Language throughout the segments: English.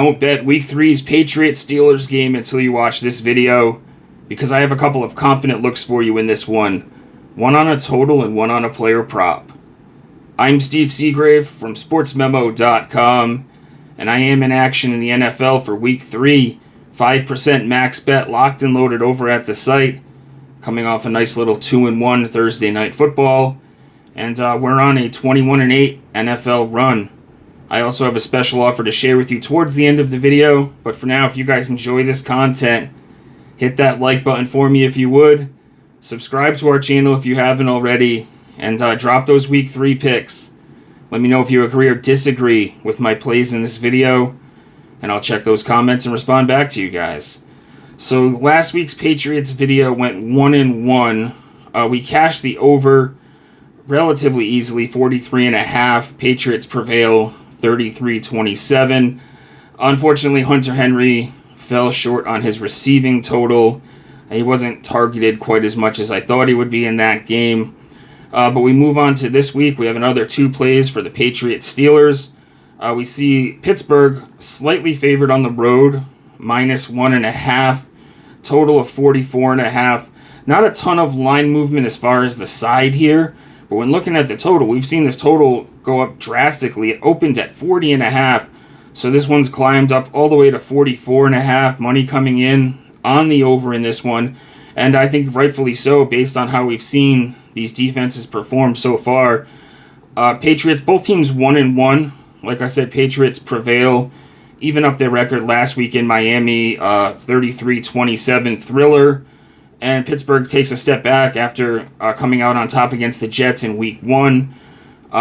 Don't bet Week 3's Patriots Steelers game until you watch this video, because I have a couple of confident looks for you in this one. One on a total and one on a player prop. I'm Steve Seagrave from sportsmemo.com, and I am in action in the NFL for Week 3. 5% max bet locked and loaded over at the site, coming off a nice little 2-1 Thursday night football, and we're on a 21-8 NFL run. I also have a special offer to share with you towards the end of the video, but for now, if you guys enjoy this content, hit that like button for me if you would, subscribe to our channel if you haven't already, and drop those Week 3 picks. Let me know if you agree or disagree with my plays in this video, and I'll check those comments and respond back to you guys. So last week's Patriots video went 1-1. We cashed the over relatively easily, 43.5. Patriots prevail 33-27. Unfortunately, Hunter Henry fell short on his receiving total. He wasn't targeted quite as much as I thought he would be in that game. But we move on to this week. We have another two plays for the Patriots Steelers. We see Pittsburgh slightly favored on the road, -1.5. Total of 44.5. Not a ton of line movement as far as the side here, but when looking at the total, we've seen this total go up drastically. It opened at 40.5, so this one's climbed up all the way to 44.5. Money coming in on the over in this one, and I think rightfully so based on how we've seen these defenses perform so far. Patriots, both teams 1-1. Like I said, Patriots prevail, even up their record last week in Miami, 33-27 thriller. And Pittsburgh takes a step back after coming out on top against the Jets in Week 1.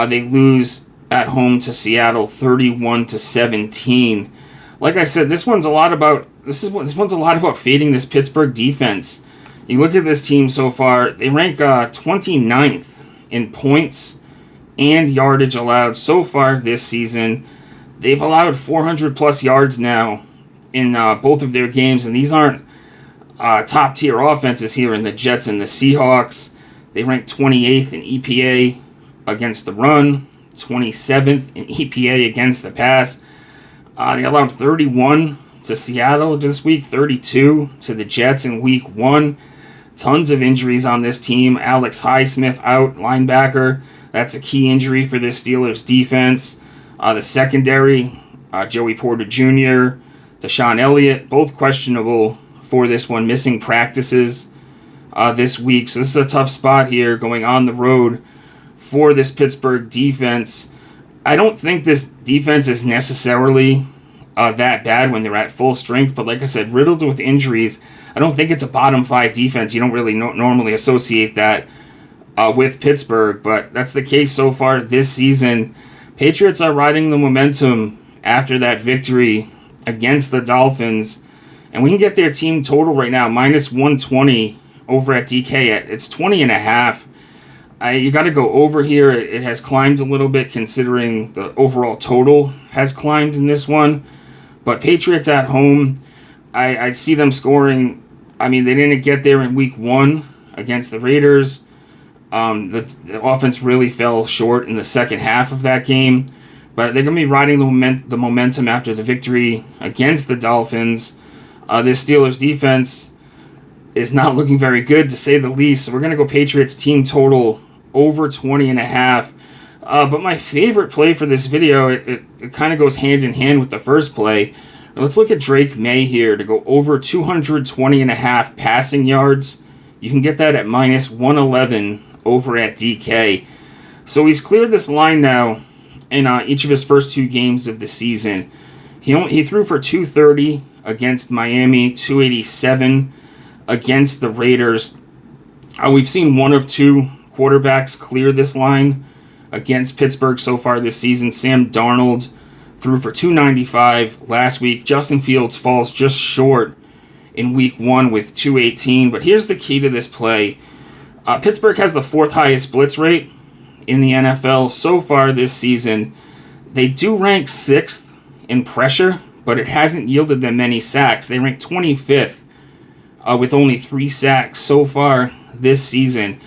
They lose at home to Seattle, 31-17. Like I said, this one's a lot about fading this Pittsburgh defense. You look at this team so far; they rank 29th in points and yardage allowed so far this season. They've allowed 400 plus yards now in both of their games, and these aren't top-tier offenses here in the Jets and the Seahawks. They rank 28th in EPA against the run, 27th in EPA against the pass. They allowed 31 to Seattle this week, 32 to the Jets in Week 1. Tons of injuries on this team. Alex Highsmith out, linebacker. That's a key injury for this Steelers defense. The secondary, Joey Porter Jr., Deshaun Elliott, both questionable for this one, missing practices this week. So this is a tough spot here going on the road for this Pittsburgh defense. I don't think this defense is necessarily that bad when they're at full strength, but like I said, riddled with injuries. I don't think it's a bottom 5 defense. You don't really normally associate that with Pittsburgh, but that's the case so far this season. Patriots are riding the momentum after that victory against the Dolphins. And we can get their team total right now, -120 over at DK. It's 20.5. You got to go over here. It has climbed a little bit considering the overall total has climbed in this one. But Patriots at home, I see them scoring. I mean, they didn't get there in Week 1 against the Raiders. The offense really fell short in the second half of that game. But they're going to be riding the momentum after the victory against the Dolphins. This Steelers defense is not looking very good, to say the least. So we're going to go Patriots team total over 20.5. But my favorite play for this video, it kind of goes hand in hand with the first play. Let's look at Drake May here to go over 220.5 passing yards. You can get that at -111 over at DK. So he's cleared this line now in each of his first 2 games of the season. He threw for 230 against Miami, 287 against the Raiders. We've seen one of 2 quarterbacks clear this line against Pittsburgh so far this season. Sam Darnold threw for 295 last week. Justin Fields falls just short in Week 1 with 218. But here's the key to this play. Pittsburgh has the 4th highest blitz rate in the NFL so far this season. They do rank 6th in pressure, but it hasn't yielded them many sacks. They rank 25th with only 3 sacks so far this season.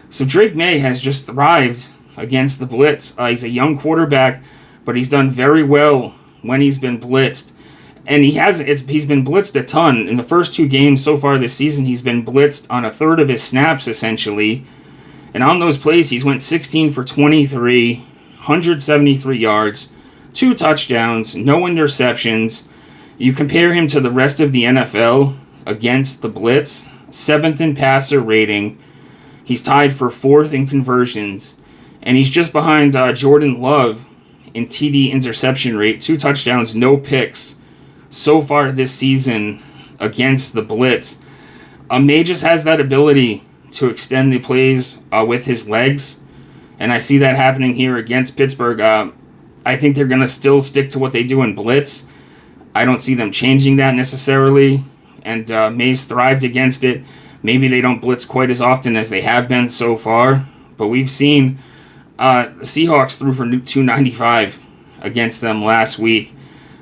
So Drake May has just thrived against the blitz. He's a young quarterback, but he's done very well when he's been blitzed. And he's been blitzed a ton. In the first 2 games so far this season, he's been blitzed on a third of his snaps, essentially. And on those plays, he's went 16 for 23, 173 yards, 2 touchdowns, no interceptions. You compare him to the rest of the NFL against the blitz, 7th in passer rating. He's tied for 4th in conversions. And he's just behind Jordan Love in TD interception rate, 2 touchdowns, no picks so far this season against the blitz. May just has that ability to extend the plays with his legs, and I see that happening here against Pittsburgh. I think they're going to still stick to what they do in blitz. I don't see them changing that necessarily, and May's thrived against it. Maybe they don't blitz quite as often as they have been so far, but we've seen the Seahawks threw for 295 against them last week.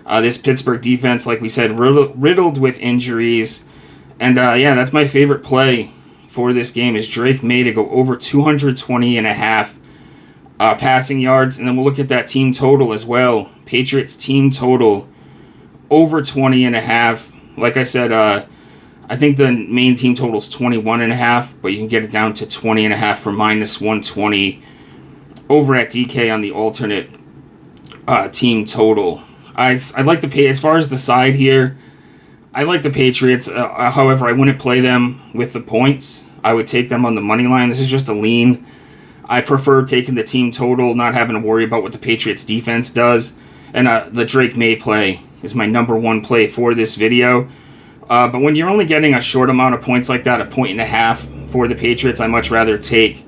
This Pittsburgh defense, like we said, riddled with injuries. And that's my favorite play for this game is Drake May to go over 220.5 passing yards. And then we'll look at that team total as well. Patriots team total over 20.5. Like I said, I think the main team total is 21.5, but you can get it down to 20.5 for minus 120 over at DK on the alternate team total. I like to pay as far as the side here. I like the Patriots. However, I wouldn't play them with the points. I would take them on the money line. This is just a lean. I prefer taking the team total, not having to worry about what the Patriots defense does. And the Drake May play is my number 1 play for this video. But when you're only getting a short amount of points like that, 1.5 for the Patriots, I much rather take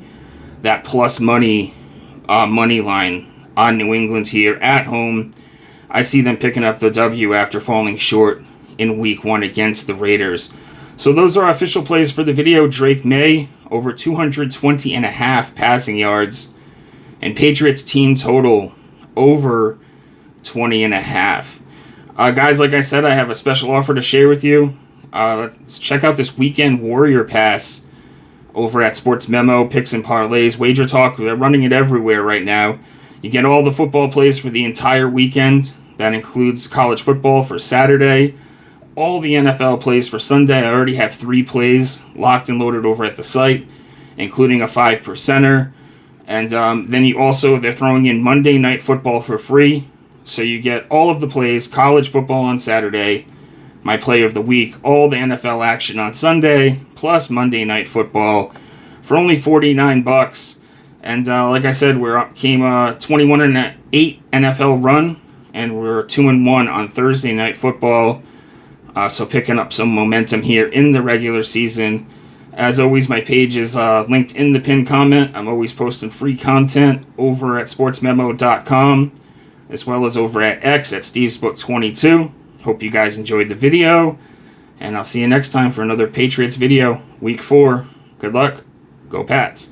that plus money line on New England here at home. I see them picking up the W after falling short in Week 1 against the Raiders. So those are official plays for the video. Drake May, over 220.5 passing yards. And Patriots team total, over 20.5. Guys, like I said, I have a special offer to share with you. Let's check out this Weekend Warrior Pass over at Sports Memo, Picks and Parlays, Wager Talk. They're running it everywhere right now. You get all the football plays for the entire weekend. That includes college football for Saturday, all the NFL plays for Sunday. I already have 3 plays locked and loaded over at the site, including a 5%er. And then they're throwing in Monday Night Football for free. So you get all of the plays, college football on Saturday, my play of the week, all the NFL action on Sunday, plus Monday Night Football for only $49. And like I said, came a 21-8 NFL run, and we're 2-1 on Thursday Night Football. So picking up some momentum here in the regular season. As always, my page is linked in the pinned comment. I'm always posting free content over at sportsmemo.com, as well as over at X at StevesBook22. Hope you guys enjoyed the video, and I'll see you next time for another Patriots video, Week 4. Good luck. Go Pats.